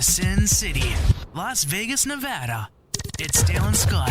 the Sin City, Las Vegas, Nevada. It's Dale and Scott.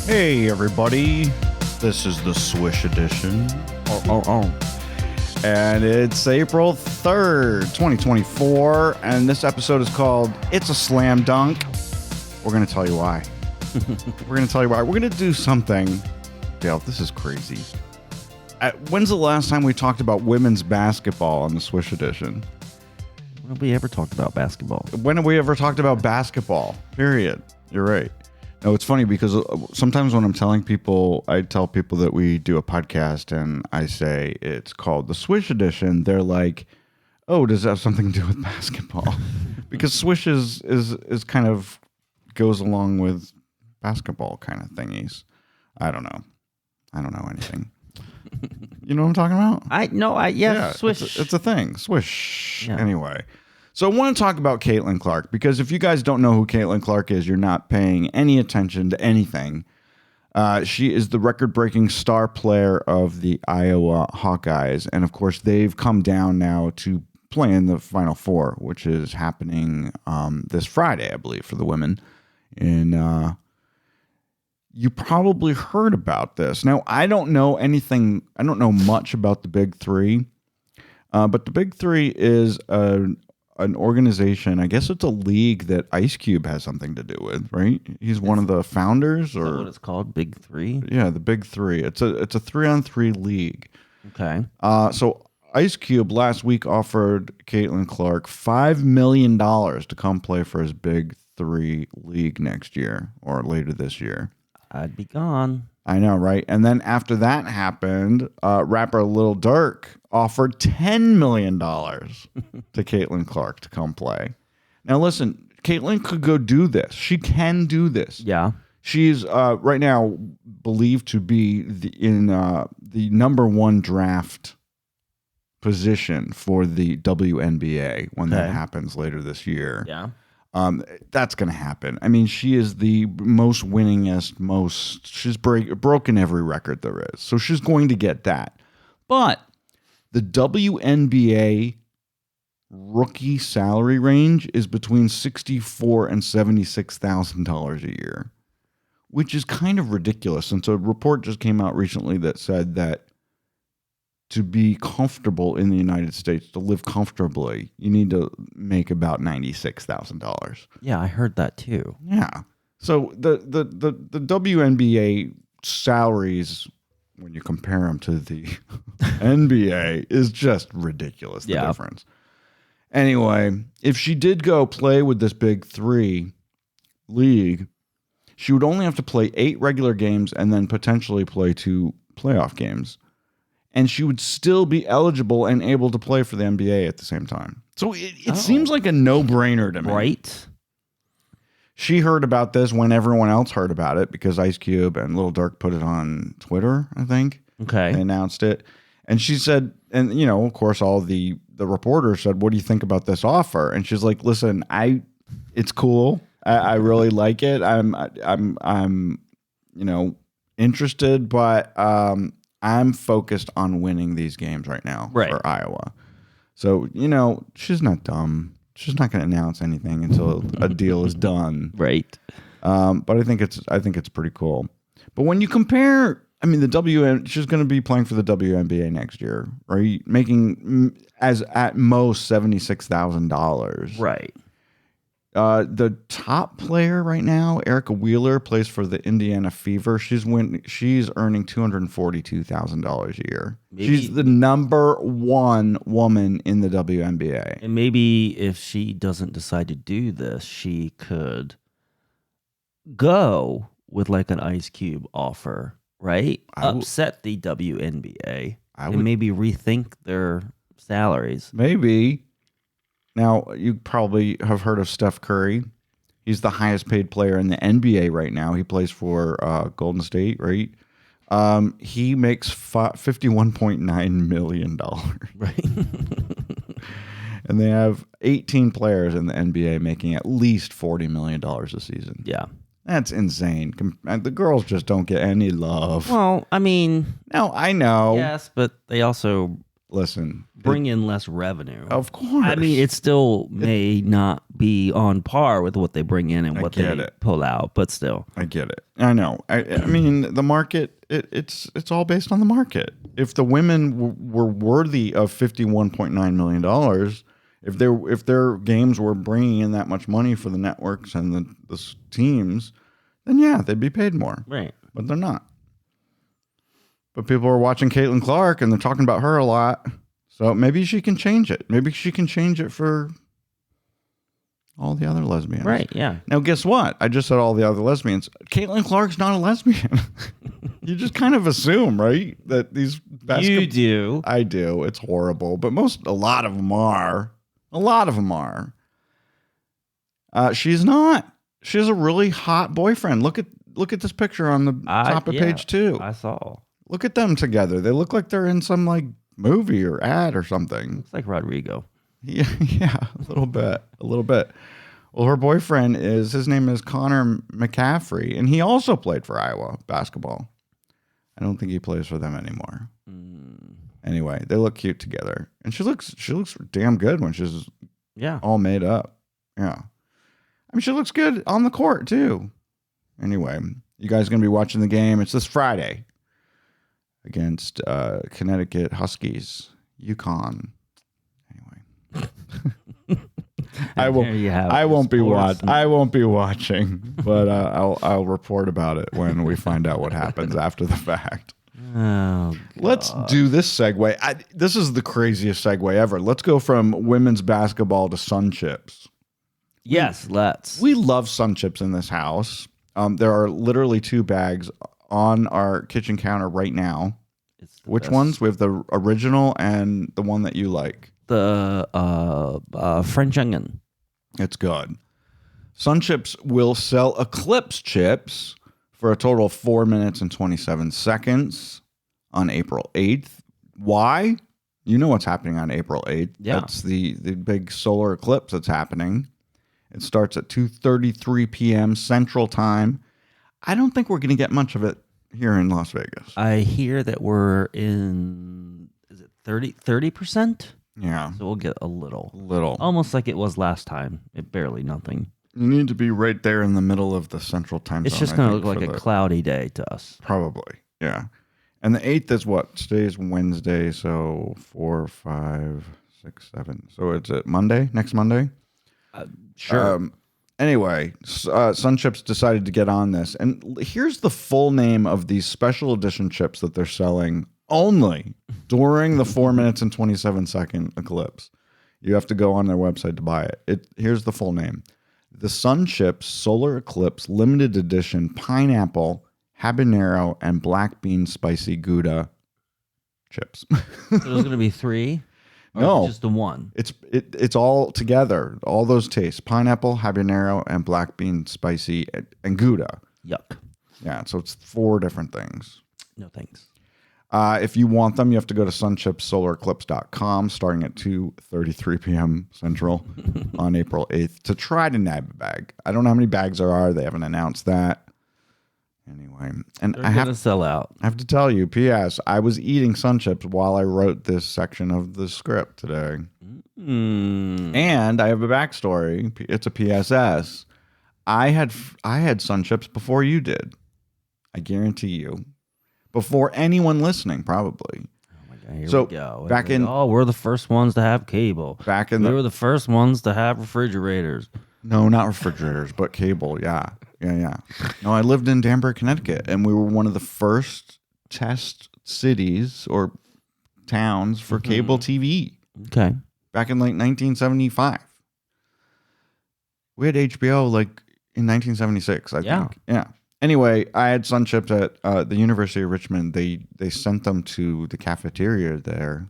Hey everybody, this is the Swish edition. And it's April 3rd, 2024, and this episode is called It's a Slam Dunk. We're going to tell you why. We're going to do something. Dale, this is crazy. When's the last time we talked about women's basketball on the Swish edition? When have we ever talked about basketball? When have we ever talked about basketball? Period. You're right. No, it's funny because sometimes when I'm telling people, I tell people that we do a podcast and I say it's called the Swish edition. They're like, oh, does that have something to do with basketball? Because Swish is kind of goes along with basketball kind of thingies. I don't know anything. You know what I'm talking about? Yeah, Swish. It's a thing. Swish. Yeah. Anyway. So I want to talk about Caitlin Clark, because if you guys don't know who Caitlin Clark is, you're not paying any attention to anything. She is the record-breaking star player of the Iowa Hawkeyes. And, of course, they've come down now to play in the Final Four, which is happening this Friday, I believe, for the women. And you probably heard about this. Now, I don't know much about the Big Three. But the Big Three is an organization. I guess it's a league that Ice Cube has something to do with, right? He's one of the founders, or what it's called, Big Three. Yeah, the Big Three. It's a 3-on-3 league. Okay. So Ice Cube last week offered Caitlin Clark $5 million to come play for his Big Three league next year or later this year. I'd be gone. I know, right? And then after that happened, rapper Lil Durk offered $10 million to Caitlin Clark to come play. Now, listen, Caitlin could go do this. She can do this. Yeah. She's right now believed to be in the number one draft position for the WNBA when that happens later this year. Yeah. That's going to happen. I mean, she is the most winningest, she's broken every record there is. So she's going to get that. But the WNBA rookie salary range is between $64,000 and $76,000 a year, which is kind of ridiculous. And so a report just came out recently that said that to be comfortable in the United States, to live comfortably, you need to make about $96,000. Yeah, I heard that too. Yeah. So the WNBA salaries, when you compare them to the NBA, is just ridiculous, the difference. Anyway, if she did go play with this Big Three league, she would only have to play 8 regular games and then potentially play 2 playoff games. And she would still be eligible and able to play for the NBA at the same time. So it seems like a no-brainer to me. Right? She heard about this when everyone else heard about it, because Ice Cube and Lil Durk put it on Twitter, I think. Okay. They announced it. And she said, and you know, of course, all the reporters said, what do you think about this offer? And she's like, listen, it's cool. I really like it. I'm interested, but I'm focused on winning these games right now for Iowa. So, she's not dumb. She's not going to announce anything until a deal is done. Right. But I think it's pretty cool. But when you compare, I mean, she's going to be playing for the WNBA next year, right? Making as at most $76,000. Right. The top player right now, Erica Wheeler, plays for the Indiana Fever. She's earning $242,000 a year. She's the number one woman in the WNBA. And maybe if she doesn't decide to do this, she could go with like an Ice Cube offer, right? Upset the WNBA and maybe rethink their salaries. Maybe. Now, you probably have heard of Steph Curry. He's the highest paid player in the NBA right now. He plays for Golden State, right? He makes $51.9 million. Right. And they have 18 players in the NBA making at least $40 million a season. Yeah. That's insane. The girls just don't get any love. Well, I mean... No, I know. Yes, but they also... Listen, bring in less revenue. Of course. I mean, it still may not be on par with what they bring in and what they pull out, but still. I get it. I know. I mean, the market, it's all based on the market. If the women were worthy of $51.9 million, if their games were bringing in that much money for the networks and the teams, then yeah, they'd be paid more. Right. But they're not. But people are watching Caitlin Clark and they're talking about her a lot. So maybe she can change it. Maybe she can change it for all the other lesbians. Right, yeah. Now, guess what? I just said all the other lesbians. Caitlin Clark's not a lesbian. You just kind of assume, right? That these You do. I do. It's horrible. But a lot of them are. A lot of them are. She's not. She has a really hot boyfriend. Look at this picture on the top of page 2. I saw. Look at them together. They look like they're in some like movie or ad or something. Looks like Rodrigo. Yeah, a little bit. Well, her boyfriend his name is Connor McCaffrey, and he also played for Iowa basketball. I don't think he plays for them anymore. Anyway, they look cute together, and she looks damn good when she's all made up. Yeah, I mean she looks good on the court too. Anyway, you guys are gonna be watching the game. It's this Friday against Connecticut Huskies, UConn. Anyway, I won't be watching, but I'll report about it when we find out what happens after the fact. Oh, let's do this segue. This is the craziest segue ever. Let's go from women's basketball to SunChips. Yes, let's. We love SunChips in this house. There are literally 2 bags on our kitchen counter right now. Which best. ones? We have the original and the one that you like. The French onion. It's good. SunChips will sell Eclipse chips for a total of 4 minutes and 27 seconds on April 8th. Why? You know what's happening on April 8th. Yeah. That's the big solar eclipse that's happening. It starts at 2:33 p.m. Central Time. I don't think we're going to get much of it here in Las Vegas. I hear that we're in, is it 30%? Yeah. So we'll get a little. Little. Almost like it was last time. Barely nothing. You need to be right there in the middle of the Central Time It's zone. just going to look like a cloudy day to us. Probably, yeah. And the 8th is what? Today's Wednesday, so 4, 5, 6, 7. So it's Monday? Next Monday? Sure. Anyway, SunChips decided to get on this. And here's the full name of these special edition chips that they're selling only during the 4 minutes and 27 second eclipse. You have to go on their website to buy it. Here's the full name. The SunChips Solar Eclipse Limited Edition Pineapple, Habanero, and Black Bean Spicy Gouda chips. So there's going to be 3? Or No. just the one? It's all together. All those tastes. Pineapple, habanero, and black bean spicy and Gouda. Yuck. Yeah, so it's 4 different things. No thanks. If you want them, you have to go to sunchipssolareclipse.com starting at 2:33 p.m. Central on April 8th to try to nab a bag. I don't know how many bags there are. They haven't announced that. Anyway, and They're going to sell out. I have to tell you, P.S., I was eating SunChips while I wrote this section of the script today. And I have a backstory. It's a PSS. I had SunChips before you did. I guarantee you. Before anyone listening, probably. Oh my God, here So, we go. back in- we're the first ones to have cable. Back in We the were the first ones to have refrigerators. No, not refrigerators, but cable. Yeah. No, I lived in Danbury, Connecticut, and we were one of the first test cities or towns for cable TV. Okay. Back in like 1975. We had HBO like in 1976, I think. Yeah. Anyway, I had SunChips at the University of Richmond. They sent them to the cafeteria there.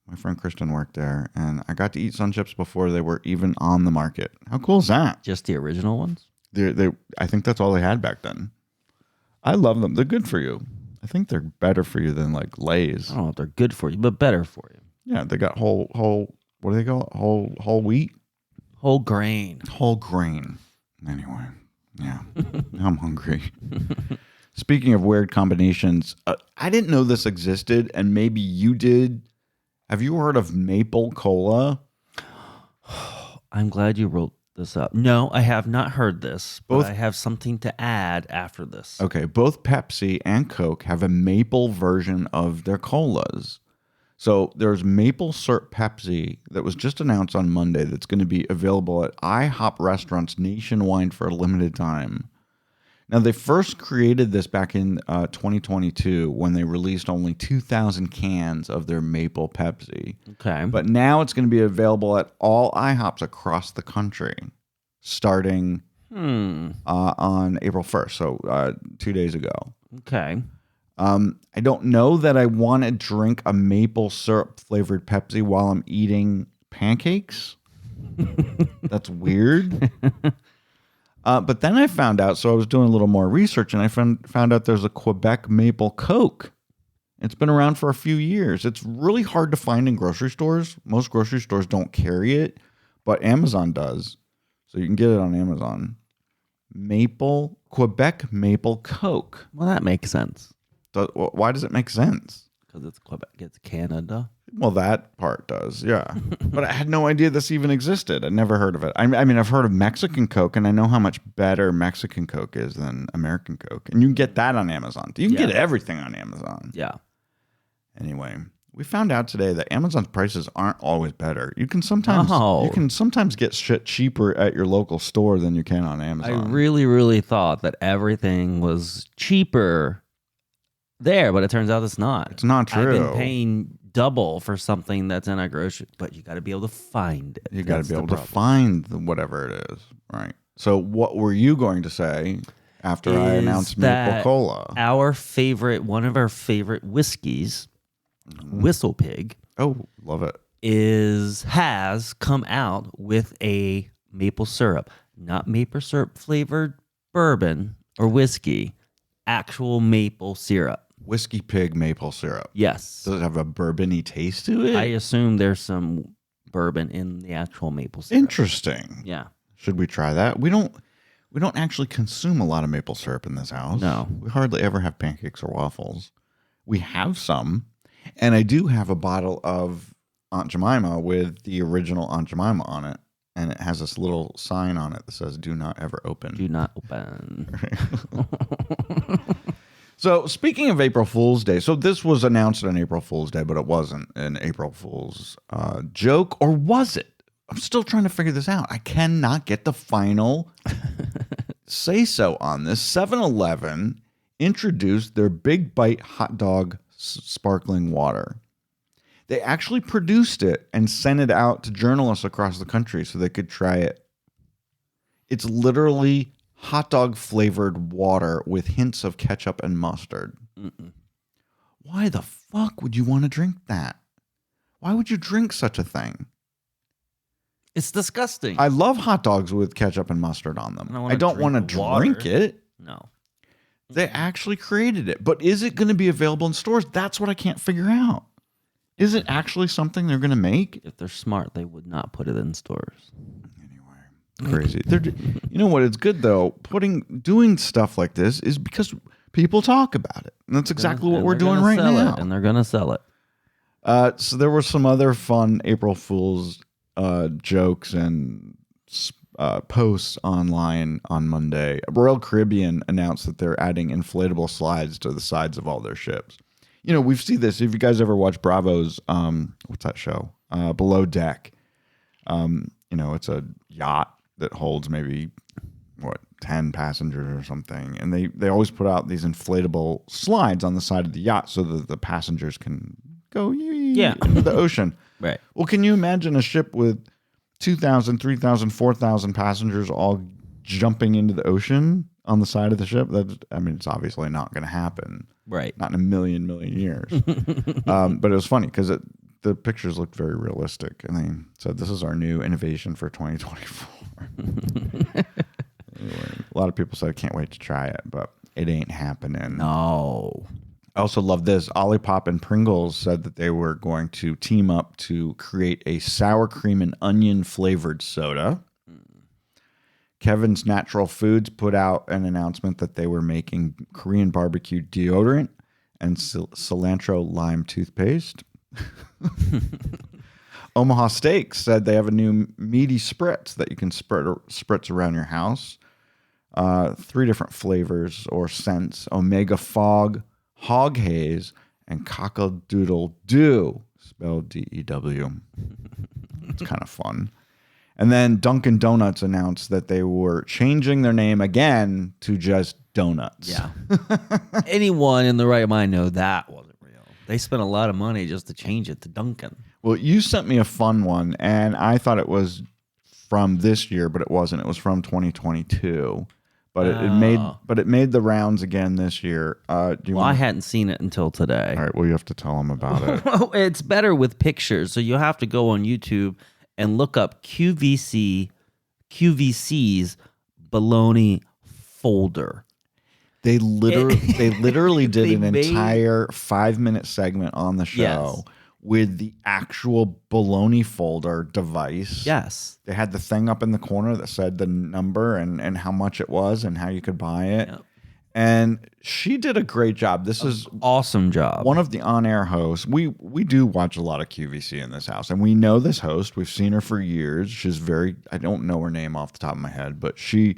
My friend Kristen worked there, and I got to eat SunChips before they were even on the market. How cool is that? Just the original ones? I think that's all they had back then. I love them. They're good for you. I think they're better for you than like Lay's. I don't know if they're good for you, but better for you. Yeah, they got whole. What do they call it? Whole wheat. Whole grain. Whole grain. Anyway, yeah, I'm hungry. Speaking of weird combinations, I didn't know this existed, and maybe you did. Have you heard of maple cola? I'm glad you wrote this up. No, I have not heard this, but I have something to add after this. Okay, both Pepsi and Coke have a maple version of their colas. So there's maple syrup Pepsi that was just announced on Monday that's going to be available at IHOP restaurants nationwide for a limited time. Now, they first created this back in 2022 when they released only 2,000 cans of their maple Pepsi. Okay. But now it's going to be available at all IHOPs across the country starting on April 1st, so 2 days ago. Okay. I don't know that I want to drink a maple syrup flavored Pepsi while I'm eating pancakes. That's weird. But then I found out, so I was doing a little more research, and I found out there's a Quebec maple Coke. It's been around for a few years. It's really hard to find in grocery stores. Most grocery stores don't carry it, but Amazon does. So you can get it on Amazon. Quebec maple Coke. Well, that makes sense. Why does it make sense? Because it's Quebec, it's Canada. Well, that part does, yeah. But I had no idea this even existed. I'd never heard of it. I mean, I've heard of Mexican Coke, and I know how much better Mexican Coke is than American Coke. And you can get that on Amazon. You can get everything on Amazon. Yeah. Anyway, we found out today that Amazon's prices aren't always better. You can sometimes get shit cheaper at your local store than you can on Amazon. I really, really thought that everything was cheaper there, but it turns out it's not. It's not true. I've been paying double for something that's in a grocery, but you got to be able to find it. You got to be able to find whatever it is, right? So what were you going to say after I announced Maple Cola? One of our favorite whiskeys, Whistle Pig. Oh, love it. Has come out with a maple syrup, not maple syrup flavored bourbon or whiskey, actual maple syrup. Whiskey Pig maple syrup. Yes. Does it have a bourbon-y taste to it? I assume there's some bourbon in the actual maple syrup. Interesting. Yeah. Should we try that? We don't actually consume a lot of maple syrup in this house. No. We hardly ever have pancakes or waffles. We have some, and I do have a bottle of Aunt Jemima with the original Aunt Jemima on it, and it has this little sign on it that says, "Do not ever open." Do not open. So speaking of April Fool's Day, so this was announced on April Fool's Day, but it wasn't an April Fool's joke, or was it? I'm still trying to figure this out. I cannot get the final say-so on this. 7-Eleven introduced their Big Bite hot dog sparkling water. They actually produced it and sent it out to journalists across the country so they could try it. It's literally hot dog flavored water with hints of ketchup and mustard. Mm-mm. Why the fuck would you want to drink that? Why would you drink such a thing? It's disgusting. I love hot dogs with ketchup and mustard on them. I don't want to drink it. No. They actually created it. But is it going to be available in stores? That's what I can't figure out. Is it actually something they're going to make? If they're smart, they would not put it in stores. Crazy. You know what? It's good though. Doing stuff like this is because people talk about it, and that's exactly what we're doing right now. And they're gonna sell it. So there were some other fun April Fool's jokes and posts online on Monday. Royal Caribbean announced that they're adding inflatable slides to the sides of all their ships. You know, we've seen this. If you guys ever watch Bravo's, what's that show? Below Deck. You know, it's a yacht that holds maybe 10 passengers or something, and they always put out these inflatable slides on the side of the yacht so that the passengers can go into the ocean. Right. Well, can you imagine a ship with 2,000, 3,000, 4,000 passengers all jumping into the ocean on the side of the ship? It's obviously not going to happen. Right. Not in a million years. But it was funny because the pictures looked very realistic, and they said this is our new innovation for 2024. Anyway, a lot of people said, I can't wait to try it, but it ain't happening. No. I also love this. Olipop and Pringles said that they were going to team up to create a sour cream and onion flavored soda. Kevin's Natural Foods put out an announcement that they were making Korean barbecue deodorant and cilantro lime toothpaste. Omaha Steaks said they have a new meaty spritz that you can spritz around your house. 3 different flavors or scents: Omega Fog, Hog Haze, and Cock-a-Doodle Doo, spelled D-E-W. It's kind of fun. And then Dunkin' Donuts announced that they were changing their name again to just Donuts. Yeah. Anyone in the right mind know that wasn't real. They spent a lot of money just to change it to Dunkin'. Well, you sent me a fun one, and I thought it was from this year, but it wasn't. It was from 2022. But it made the rounds again this year. I hadn't seen it until today. All right, well, you have to tell them about it. Well, it's better with pictures, so you'll have to go on YouTube and look up QVC's bologna folder. They literally did an entire 5-minute segment on the show with the actual bologna folder device. Yes. They had the thing up in the corner that said the number and how much it was and how you could buy it. Yep. And she did a great job. This is awesome job. One of the on-air hosts. We do watch a lot of QVC in this house, and we know this host. We've seen her for years. She's I don't know her name off the top of my head, but she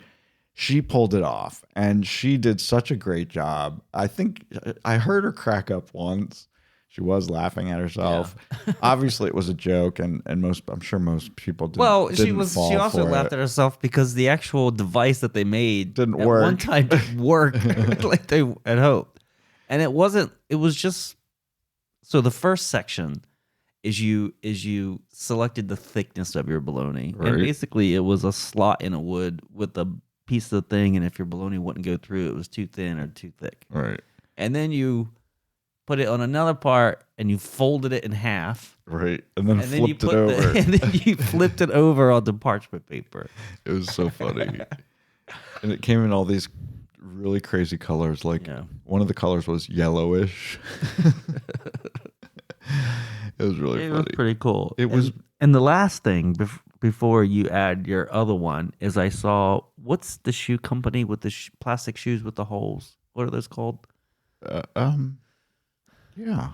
pulled it off, and she did such a great job. I think I heard her crack up once. She was laughing at herself. Yeah. Obviously, it was a joke, and I'm sure most people didn't. Well, she also laughed at herself because the actual device that they made didn't work. One time didn't work like they had hoped, and it wasn't. It was just so the first section is you selected the thickness of your bologna, right. And basically it was a slot in a wood with a piece of the thing, and if your bologna wouldn't go through, it was too thin or too thick. Right, and then you put it on another part, and you folded it in half. Right, and then flipped it over. And then you flipped it over onto parchment paper. It was so funny. And it came in all these really crazy colors. Like one of the colors was yellowish. It was really funny. It was pretty cool. It was. And the last thing before you add your other one is I saw, what's the shoe company with the plastic shoes with the holes? What are those called? Yeah.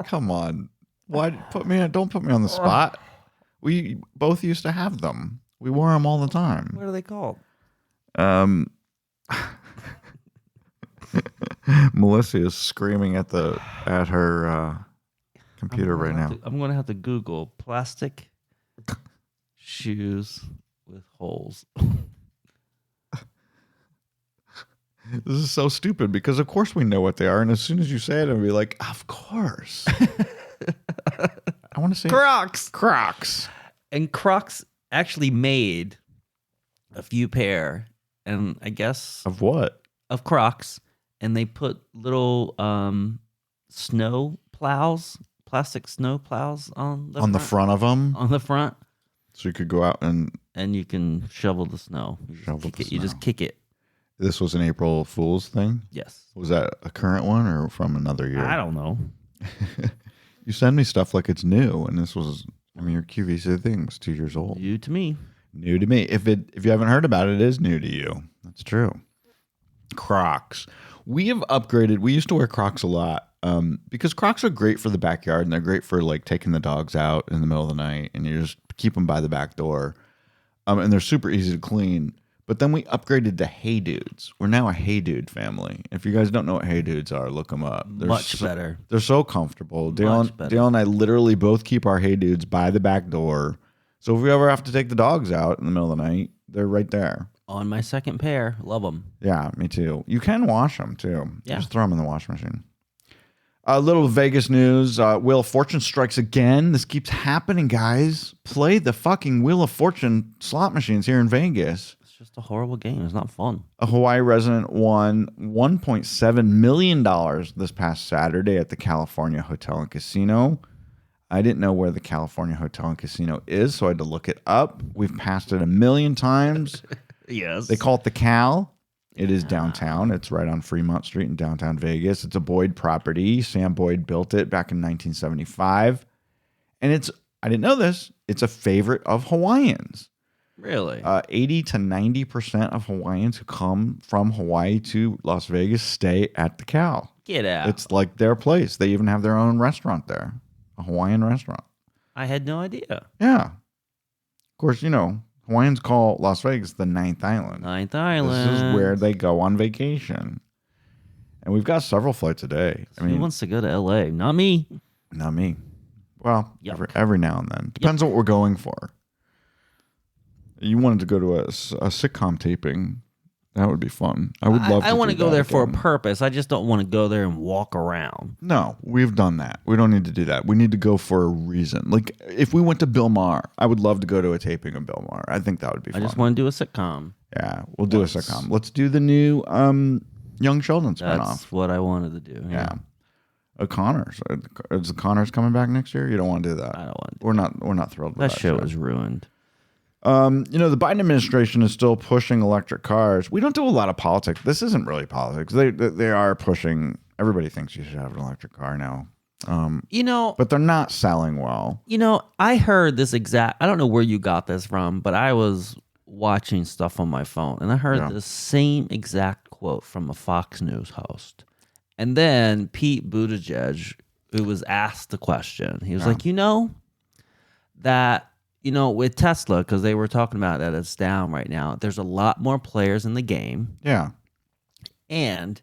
Come on. Why don't put me on the spot. We both used to have them. We wore them all the time. What are they called? Melissa is screaming at her computer right now. I'm going to have to Google plastic shoes with holes. This is so stupid because, of course, we know what they are. And as soon as you say it, I'll be like, of course. I want to say Crocs. Crocs. And Crocs actually made a few pair. And I guess. Of what? Of Crocs. And they put little snow plows, plastic snow plows on the front of them? On the front. So you could go out and you can shovel the snow. You just kick it. This was an April Fool's thing? Yes. Was that a current one or from another year? I don't know. You send me stuff like it's new, and this was, your QVC thing was 2 years old. New to me. New to me. If you haven't heard about it, it is new to you. That's true. Crocs. We have upgraded. We used to wear Crocs a lot because Crocs are great for the backyard, and they're great for like taking the dogs out in the middle of the night, and you just keep them by the back door. And they're super easy to clean. But then we upgraded to Hey Dudes. We're now a Hey Dude family. If you guys don't know what Hey Dudes are, look them up. Much better. They're so comfortable. Dale and I literally both keep our Hey Dudes by the back door So if we ever have to take the dogs out in the middle of the night, they're right there. On my second pair. Love them. Yeah, me too. You can wash them too. Yeah. Just throw them in the washing machine. A little Vegas news. Wheel of Fortune strikes again. This keeps happening, guys. Play the fucking Wheel of Fortune slot machines here in Vegas. It's just a horrible game. It's not fun. A Hawaii resident won $1.7 million this past Saturday at the California Hotel and Casino. I didn't know where the California Hotel and Casino is, so I had to look it up. We've passed it 1,000,000 times. Yes. They call it the Cal. It is downtown. It's right on Fremont Street in downtown Vegas. It's a Boyd property. Sam Boyd built it back in 1975. And I didn't know this, it's a favorite of Hawaiians. Really? 80 to 90% of Hawaiians who come from Hawaii to Las Vegas stay at the Cal. Get out. It's like their place. They even have their own restaurant there, a Hawaiian restaurant. I had no idea. Yeah. Of course, Hawaiians call Las Vegas the Ninth Island. Ninth Island. This is where they go on vacation. And we've got several flights a day. Who wants to go to L.A.? Not me. Not me. Well, Yuck. every now and then. Depends what we're going for. You wanted to go to a sitcom taping. That would be fun. I would love to. I want to do go that there for a again. purpose. I just don't want to go there and walk around. No, we've done that. We don't need to do that. We need to go for a reason. Like, if we went to Bill Maher, I would love to go to a taping of Bill Maher. I think that would be fun. I just want to do a sitcom. Yeah, we'll do a sitcom. Let's do the new Young Sheldon spinoff. That's what I wanted to do. Yeah. O'Connor's. Is the Connors coming back next year? You don't want to do that. I don't want to do We're not thrilled with that show is ruined. The Biden administration is still pushing electric cars. We don't do a lot of politics. This isn't really politics. They are pushing. Everybody thinks you should have an electric car now. But they're not selling well. I heard this I don't know where you got this from, but I was watching stuff on my phone and I heard the same exact quote from a Fox News host. And then Pete Buttigieg, who was asked the question, he was like, that with Tesla, because they were talking about that it's down right now, there's a lot more players in the game. Yeah. And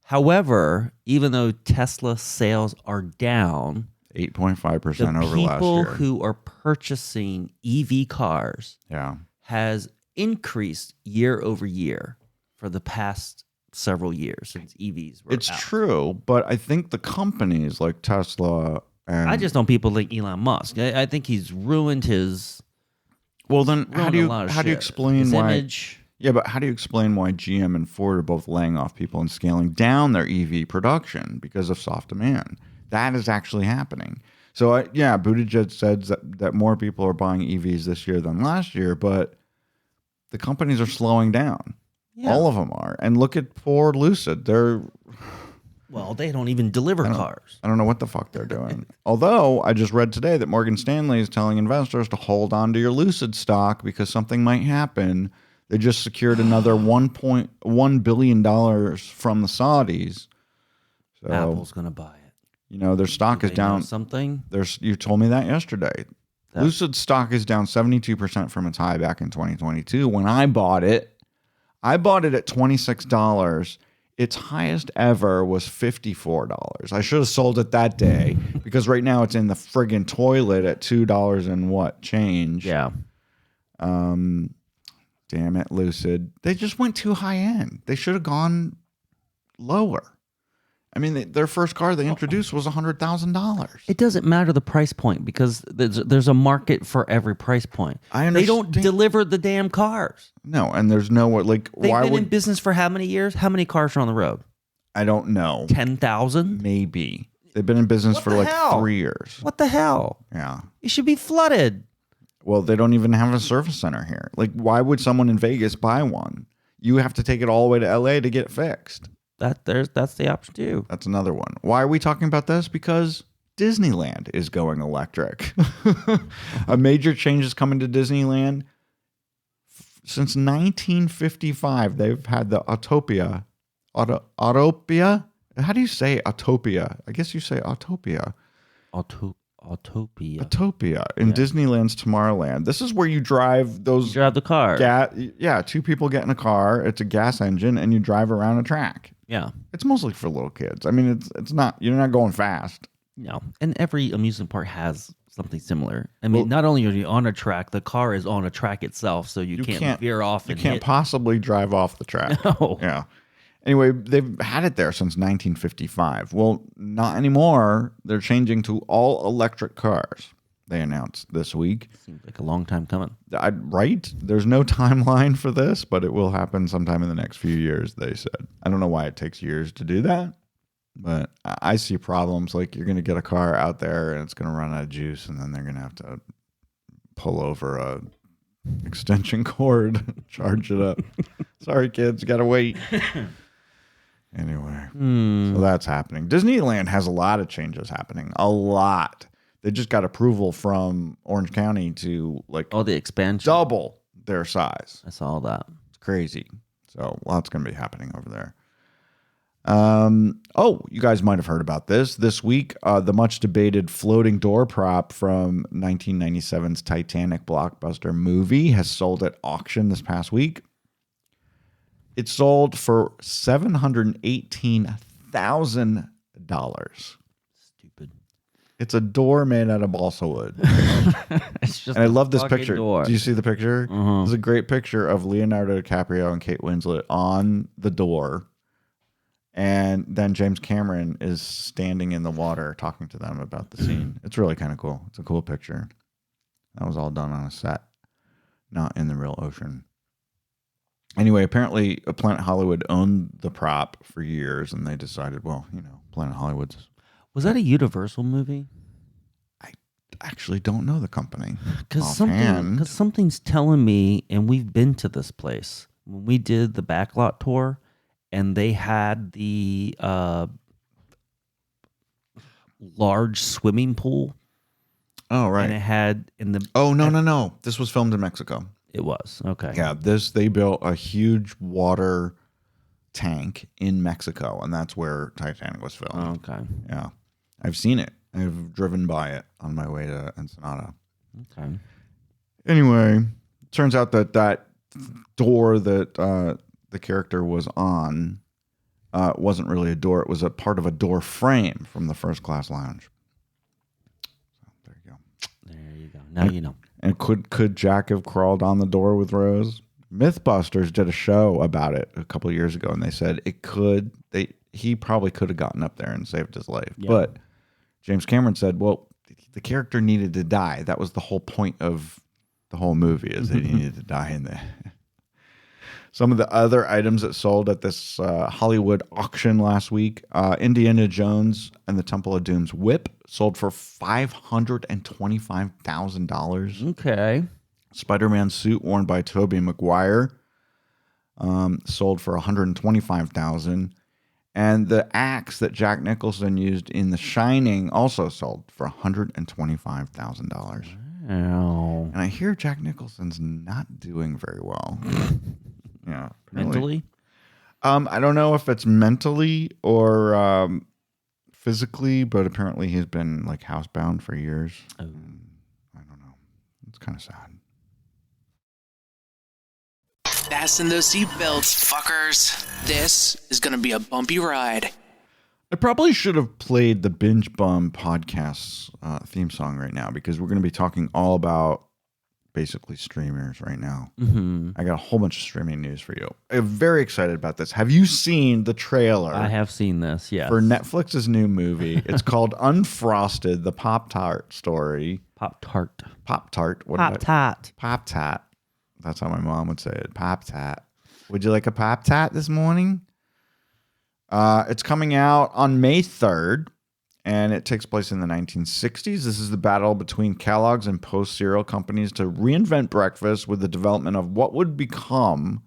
however, even though Tesla sales are down 8.5% over last year. People who are purchasing EV cars has increased year over year for the past several years since EVs were It's out. true, but I think the companies like Tesla and I just don't people like Elon Musk. I think he's ruined his. Well, then how do you explain his why? Image. Yeah, but how do you explain why GM and Ford are both laying off people and scaling down their EV production because of soft demand? That is actually happening. So Buttigieg said that more people are buying EVs this year than last year, but the companies are slowing down. Yeah. All of them are. And look at poor Lucid. They don't even deliver cars. I don't know what the fuck they're doing. Although I just read today that Morgan Stanley is telling investors to hold on to your Lucid stock because something might happen. They just secured another $1.1 billion from the Saudis. So Apple's going to buy it. Their stock is down. Something? You told me that yesterday. Lucid stock is down 72% from its high back in 2022. When I bought it at $26. Its highest ever was $54. I should have sold it that day because right now it's in the friggin' toilet at $2 and what change. Yeah. Damn it, Lucid. They just went too high end. They should have gone lower. I mean, their first car they introduced was $100,000. It doesn't matter the price point because there's a market for every price point. I understand. They don't deliver the damn cars. No, and there's no like. They've why been would in business for how many years? How many cars are on the road? I don't know. 10,000? Maybe they've been in business for like 3 years. What the hell? Yeah, it should be flooded. Well, they don't even have a service center here. Like, why would someone in Vegas buy one? You have to take it all the way to LA to get it fixed. That's the option too. That's another one. Why are we talking about this? Because Disneyland is going electric. A major change is coming to Disneyland. Since 1955, they've had the Autopia. Autopia? How do you say Autopia? I guess you say Autopia. Autopia. Autopia in Disneyland's Tomorrowland. This is where you drive those. You drive the car. Two people get in a car. It's a gas engine, and you drive around a track. Yeah, it's mostly for little kids. I mean, it's not. You're not going fast. No, and every amusement park has something similar. I mean, not only are you on a track, the car is on a track itself, so you can't veer off. You can't possibly drive off the track. No. Yeah. Anyway, they've had it there since 1955. Well, not anymore. They're changing to all electric cars. They announced this week. Seems like a long time coming. Right? There's no timeline for this, but it will happen sometime in the next few years, they said. I don't know why it takes years to do that, but I see problems. Like you're going to get a car out there and it's going to run out of juice, and then they're going to have to pull over a extension cord, charge it up. Sorry, kids, got to wait. Anyway, so that's happening. Disneyland has a lot of changes happening. A lot. They just got approval from Orange County to the expansion, double their size. I saw that. It's crazy. So lots going to be happening over there. You guys might have heard about this. This week, the much debated floating door prop from 1997's Titanic blockbuster movie has sold at auction this past week. It sold for $718,000. Stupid. It's a door made out of balsa wood. It's just. And I love this picture. Door. Do you see the picture? It's a great picture of Leonardo DiCaprio and Kate Winslet on the door. And then James Cameron is standing in the water talking to them about the scene. It's really kind of cool. It's a cool picture. That was all done on a set, not in the real ocean. Anyway, apparently Planet Hollywood owned the prop for years, and they decided, Planet Hollywood's... Was that a Universal movie? I actually don't know the company. Because something's telling me, and we've been to this place, when we did the backlot tour, and they had the large swimming pool. Oh, right. And it had in the... Oh, no. This was filmed in Mexico. It was. Okay. Yeah, they built a huge water tank in Mexico, and that's where Titanic was filmed. Okay. Yeah. I've seen it. I've driven by it on my way to Ensenada. Okay. Anyway, turns out that door that the character was on wasn't really a door. It was a part of a door frame from the first class lounge. So there you go. There you go. Now you know. And could Jack have crawled on the door with Rose? Mythbusters did a show about it a couple of years ago, and they said it could. He probably could have gotten up there and saved his life. Yeah. But James Cameron said, well, the character needed to die. That was the whole point of the whole movie, is that he needed to die in there. Some of the other items that sold at this Hollywood auction last week, Indiana Jones and the Temple of Doom's whip sold for $525,000. Okay. Spider-Man suit worn by Tobey Maguire sold for $125,000. And the axe that Jack Nicholson used in The Shining also sold for $125,000. Wow. And I hear Jack Nicholson's not doing very well. Yeah, mentally. I don't know if it's mentally or physically, but apparently he's been housebound for years. Oh. I don't know. It's kind of sad. Fasten those seatbelts, fuckers. This is gonna be a bumpy ride. I probably should have played the Binge Bum podcast's theme song right now, because we're going to be talking all about basically streamers right now. Mm-hmm. I got a whole bunch of streaming news for you. I'm very excited about this. Have you seen the trailer? I have seen this, yes. For Netflix's new movie. It's called Unfrosted, the Pop-Tart story. Pop-Tart. Pop-Tart. Pop-Tart. Pop-Tart. That's how my mom would say it. Pop-Tart. Would you like a Pop-Tart this morning? It's coming out on May 3rd, and it takes place in the 1960s. This is the battle between Kellogg's and Post cereal companies to reinvent breakfast with the development of what would become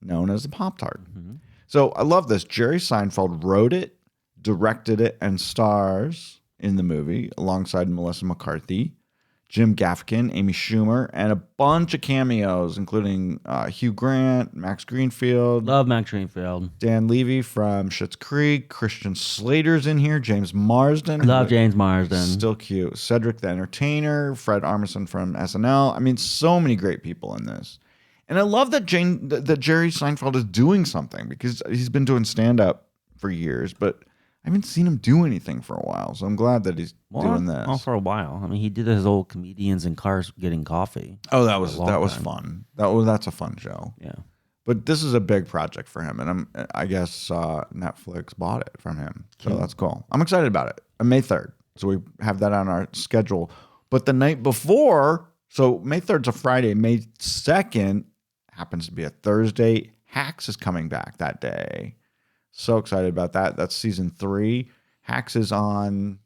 known as the Pop-Tart. Mm-hmm. So I love this. Jerry Seinfeld wrote it, directed it, and stars in the movie alongside Melissa McCarthy, Jim Gaffigan, Amy Schumer, and a bunch of cameos, including Hugh Grant, Max Greenfield. Love Max Greenfield. Dan Levy from Schitt's Creek. Christian Slater's in here. James Marsden. Love James Marsden. Still cute. Cedric the Entertainer. Fred Armisen from SNL. I mean, so many great people in this. And I love that Jerry Seinfeld is doing something, because he's been doing stand-up for years, but I haven't seen him do anything for a while, so I'm glad that he's doing this. Well, for a while. I mean, he did his old comedians in cars getting coffee. Oh, that was fun. That's a fun show. Yeah. But this is a big project for him, and I guess Netflix bought it from him, so that's cool. I'm excited about it. May 3rd, so we have that on our schedule. But the night before, so May 3rd is a Friday. May 2nd happens to be a Thursday. Hacks is coming back that day. So excited about that. That's season 3. Hacks is on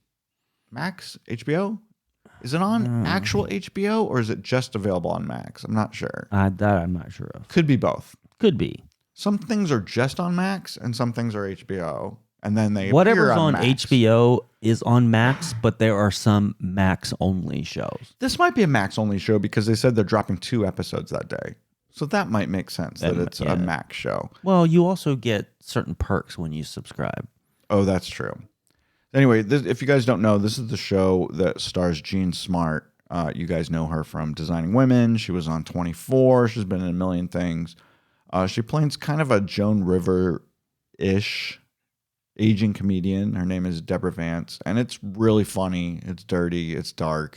Max, HBO? Is it on actual HBO or is it just available on Max? I'm not sure. That I'm not sure of. Could be both. Could be. Some things are just on Max and some things are HBO. And then they whatever's appear on Max. HBO is on Max, but there are some Max only shows. This might be a Max only show because they said they're dropping 2 episodes that day. So that might make sense that it's a Max show. Well, you also get certain perks when you subscribe. Oh, that's true. Anyway, if you guys don't know, this is the show that stars Jean Smart. You guys know her from Designing Women. She was on 24. She's been in a million things. She plays kind of a Joan Rivers-ish aging comedian. Her name is Deborah Vance, and it's really funny. It's dirty. It's dark.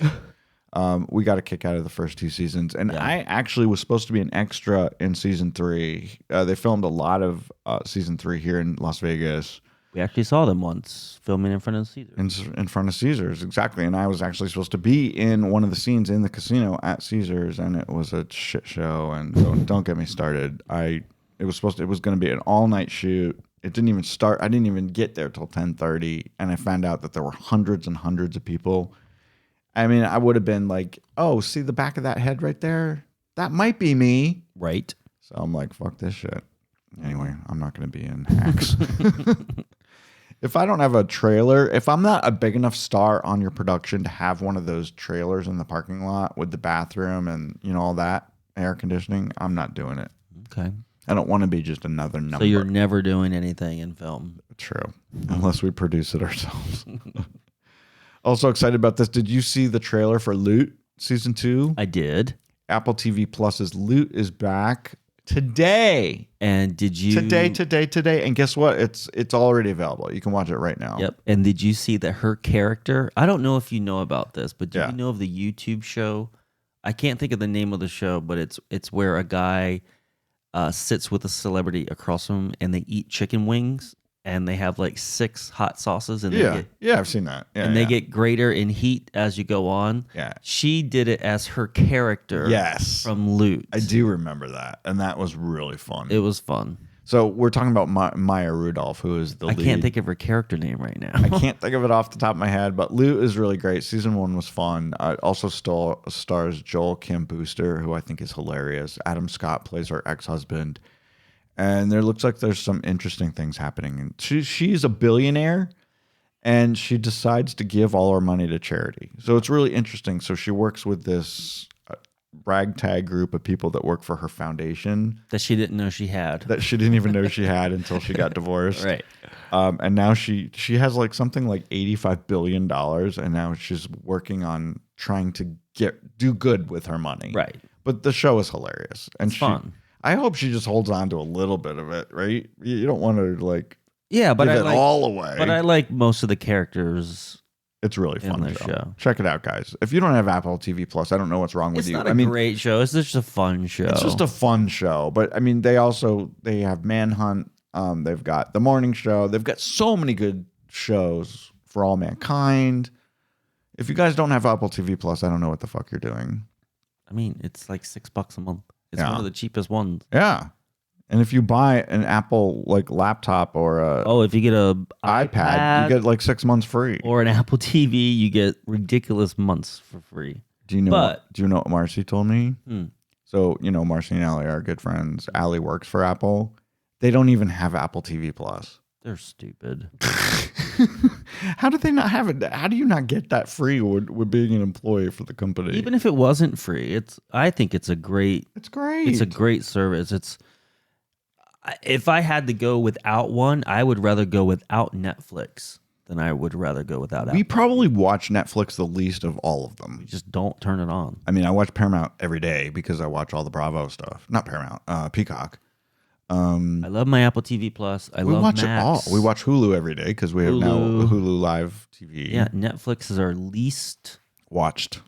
We got a kick out of the first 2 seasons, and I actually was supposed to be an extra in season 3. They filmed a lot of season 3 here in Las Vegas. We actually saw them once filming in front of Caesars. In front of Caesars, exactly. And I was actually supposed to be in one of the scenes in the casino at Caesars, and it was a shit show. And don't get me started. It was going to be an all-night shoot. It didn't even start. I didn't even get there till 10:30, and I found out that there were hundreds and hundreds of people. I mean, I would have been like, oh, see the back of that head right there? That might be me. Right. So I'm like, fuck this shit. Anyway, I'm not going to be in Hacks. If I don't have a trailer, if I'm not a big enough star on your production to have one of those trailers in the parking lot with the bathroom and, all that, air conditioning, I'm not doing it. Okay. I don't want to be just another number. So you're never doing anything in film? True. Unless we produce it ourselves. Also excited about this. Did you see the trailer for Loot season 2? I did. Apple TV Plus's Loot is back today. And did you today? And guess what? It's already available. You can watch it right now. Yep. And did you see that her character? I don't know if you know about this, but do you know of the YouTube show? I can't think of the name of the show, but it's where a guy sits with a celebrity across from him, and they eat chicken wings. And they have like 6 hot sauces, and I've seen that. Yeah, and they get greater in heat as you go on. Yeah, she did it as her character. Yes, from Loot. I do remember that, and that was really fun. It was fun. So we're talking about Maya Rudolph, who is the lead. I can't think of her character name right now. I can't think of it off the top of my head, but Loot is really great. Season 1 was fun. Also stars Joel Kim Booster, who I think is hilarious. Adam Scott plays her ex-husband. And there looks like there's some interesting things happening. And she's a billionaire, and she decides to give all her money to charity. So it's really interesting. So she works with this ragtag group of people that work for her foundation. That she didn't know she had. That she didn't even know she had until she got divorced. Right. And now she has like something like $85 billion, and now she's working on trying to do good with her money. Right. But the show is hilarious. And it's fun. I hope she just holds on to a little bit of it, right? You don't want to give it all away. But I like most of the characters. It's really fun in the show. Check it out, guys. If you don't have Apple TV Plus, I don't know what's wrong with you. It's not a great show. It's just a fun show. It's just a fun show. But I mean, they have Manhunt. They've got The Morning Show. They've got so many good shows for all mankind. If you guys don't have Apple TV Plus, I don't know what the fuck you're doing. I mean, it's like $6 a month. It's one of the cheapest ones. Yeah. And if you buy an Apple laptop or if you get a iPad, you get like 6 months free. Or an Apple TV, you get ridiculous months for free. Do you know what Marcy told me? So, Marcy and Allie are good friends. Allie works for Apple. They don't even have Apple TV Plus. They're stupid. How do they not have it? How do you not get that free with being an employee for the company? Even if it wasn't free, I think it's great. It's great. It's a great service. If I had to go without one, I would rather go without Netflix than I would rather go without Apple. We probably watch Netflix the least of all of them. We just don't turn it on. I mean, I watch Paramount every day because I watch all the Bravo stuff. Not Paramount, Peacock. I love my Apple TV Plus. We love watch Max. it all. We watch Hulu every day because we have now Hulu. Hulu Live TV. Yeah, Netflix is our least watched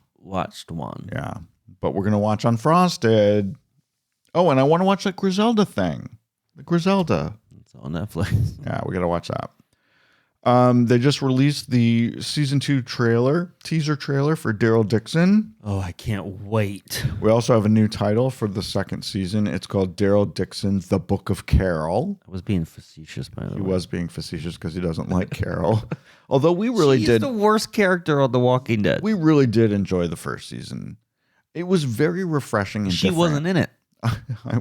one. Yeah, but we're gonna watch Unfrosted. Oh, and I want to watch that Griselda thing. The Griselda. It's on Netflix. Yeah, we gotta watch that. They just released the season 2 teaser trailer for Daryl Dixon. Oh, I can't wait. We also have a new title for the second season. It's called Daryl Dixon: The Book of Carol. I was being facetious, by the way. He was being facetious because he doesn't like Carol. Although we really She's did. the worst character on The Walking Dead. We really did enjoy the first season. It was very refreshing and She different. wasn't in it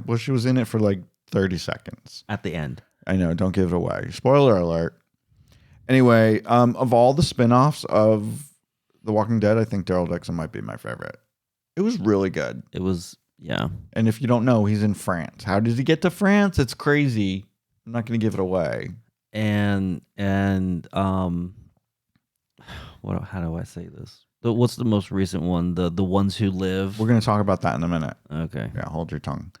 Well, she was in it for like 30 seconds. at the end. I know, don't give it away. Spoiler alert. Anyway, of all the spin-offs of The Walking Dead, I think Daryl Dixon might be my favorite. It was really good. It was, yeah. And if you don't know, he's in France. How did he get to France? It's crazy. I'm not going to give it away. And how do I say this? What's the most recent one? The Ones Who Live. We're going to talk about that in a minute. Okay. Yeah, hold your tongue.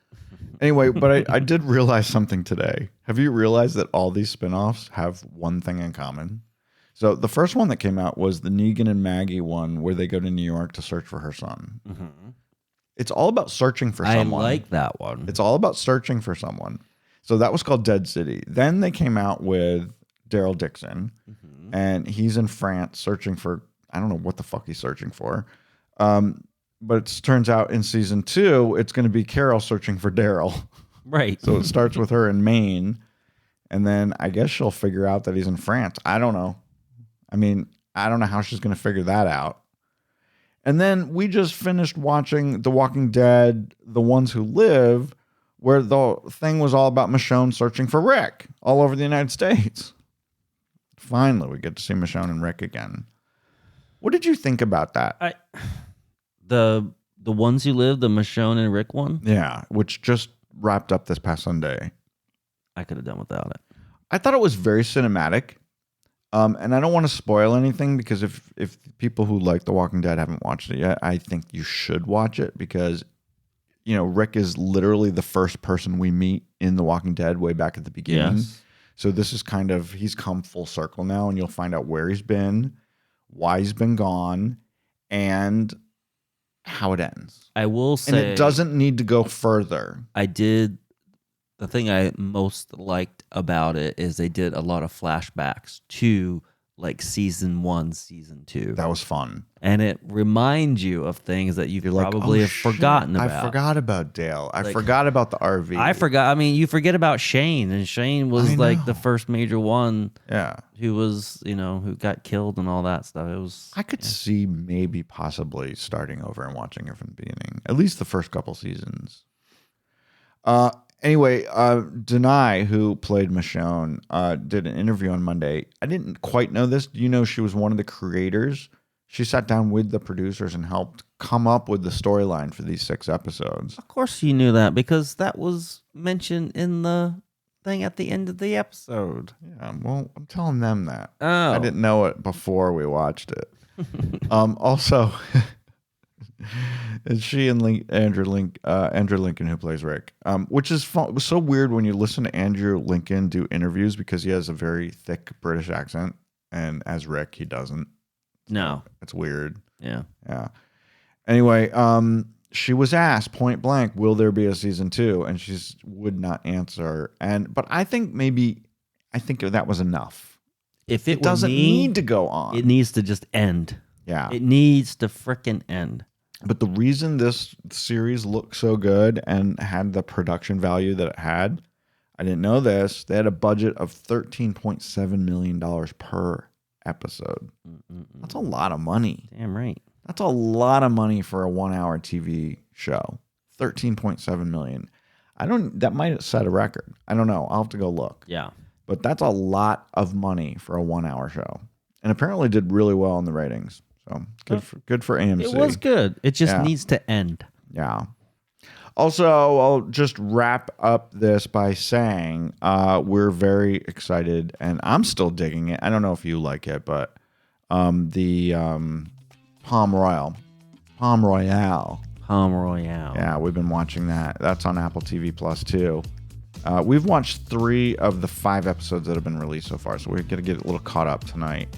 Anyway, but I did realize something today. Have you realized that all these spinoffs have one thing in common? So the first one that came out was the Negan and Maggie one where they go to New York to search for her son. Mm-hmm. It's all about searching for someone. I like that one. It's all about searching for someone. So that was called Dead City. Then they came out with Daryl Dixon, and he's in France searching for, I don't know what the fuck he's searching for. But it turns out in season 2, it's going to be Carol searching for Daryl. Right. So it starts with her in Maine, and then I guess she'll figure out that he's in France. I don't know. I mean, I don't know how she's going to figure that out. And then we just finished watching The Walking Dead, The Ones Who Live, where the thing was all about Michonne searching for Rick all over the United States. Finally, we get to see Michonne and Rick again. What did you think about that? The Ones Who Live, the Michonne and Rick one? Yeah, which just wrapped up this past Sunday. I could have done without it. I thought it was very cinematic. And I don't want to spoil anything because if people who like The Walking Dead haven't watched it yet, I think you should watch it because, you know, Rick is literally the first person we meet in The Walking Dead way back at the beginning. Yes. So this is kind of, he's come full circle now, and you'll find out where he's been, why he's been gone, and how it ends. I will say, And it doesn't need to go further. The thing I most liked about it is they did a lot of flashbacks to like season 1, season 2. That was fun. And it reminds you of things that you've You're like, probably oh, have shit, forgotten about. I forgot about Dale. I Like, forgot about the RV. I forgot. I mean, you forget about Shane, and Shane was I like know. the first major one Yeah. who was, who got killed and all that stuff. It was. I could see maybe possibly starting over and watching it from the beginning. At least the first couple seasons. Anyway, Denai, who played Michonne, did an interview on Monday. I didn't quite know this. Do you know she was one of the creators? She sat down with the producers and helped come up with the storyline for these 6 episodes. Of course, you knew that because that was mentioned in the thing at the end of the episode. Yeah, well, I'm telling them that. Oh, I didn't know it before we watched it. Also, it's she and Andrew Lincoln, who plays Rick, which is fun. It was so weird when you listen to Andrew Lincoln do interviews because he has a very thick British accent, and as Rick, he doesn't. No. It's weird. Yeah. Yeah. Anyway, she was asked point blank, "Will there be a season 2?" And she would not answer. But I think that was enough. If It doesn't need to go on. it needs to just end. Yeah. It needs to frickin' end. But the reason this series looked so good and had the production value that it had, I didn't know this. They had a budget of $13.7 million per episode. That's a lot of money. Damn right. That's a lot of money for a 1-hour TV show. $13.7 million. That might set a record. I don't know. I'll have to go look. Yeah. But that's a lot of money for a 1-hour show. And apparently did really well in the ratings. So good for AMC. It was good. It just Yeah. needs to end. Yeah. Also, I'll just wrap up this by saying we're very excited, and I'm still digging it. I don't know if you like it, but the Palm Royale. Palm Royale. Yeah, we've been watching that. That's on Apple TV Plus too. We've watched 3 of the 5 episodes that have been released so far, so we're going to get a little caught up tonight.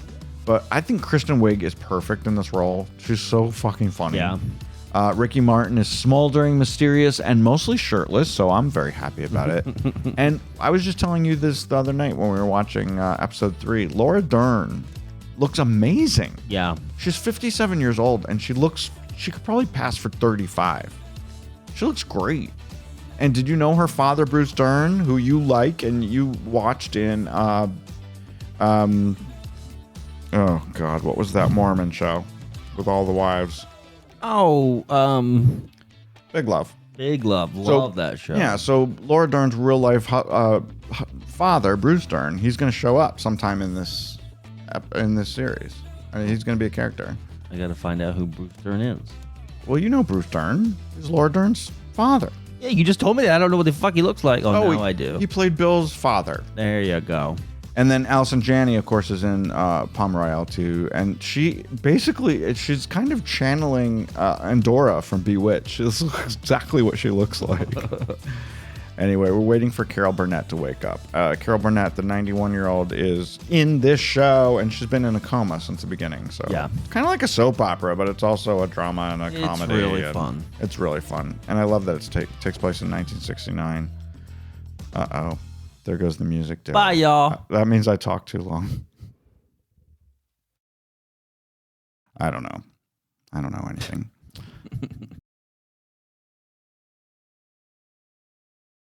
But I think Kristen Wiig is perfect in this role. She's so fucking funny. Yeah. Ricky Martin is smoldering, mysterious, and mostly shirtless, so I'm very happy about it. And I was just telling you this the other night when we were watching episode 3. Laura Dern looks amazing. Yeah. She's 57 years old, and she could probably pass for 35. She looks great. And did you know her father, Bruce Dern, who you like and you watched in, oh God, what was that Mormon show with all the wives? Oh, Big Love. Big Love. Love that show. Yeah, so Laura Dern's real life father, Bruce Dern, he's going to show up sometime in this series. I mean, he's going to be a character. I got to find out who Bruce Dern is. Well, you know Bruce Dern. He's Laura Dern's father. Yeah, you just told me that. I don't know what the fuck he looks like. Oh, no, I do. He played Bill's father. There you go. And then Allison Janney, of course, is in Palm Royale too. And she's kind of channeling Endora from Bewitched. This is exactly what she looks like. Anyway, we're waiting for Carol Burnett to wake up. Carol Burnett, the 91-year-old, is in this show, and she's been in a coma since the beginning. So yeah, kind of like a soap opera, but it's also a drama and a comedy. It's really fun. It's really fun. And I love that it takes place in 1969. Uh-oh. There goes the music. Down. Bye, y'all. That means I talk too long. I don't know anything.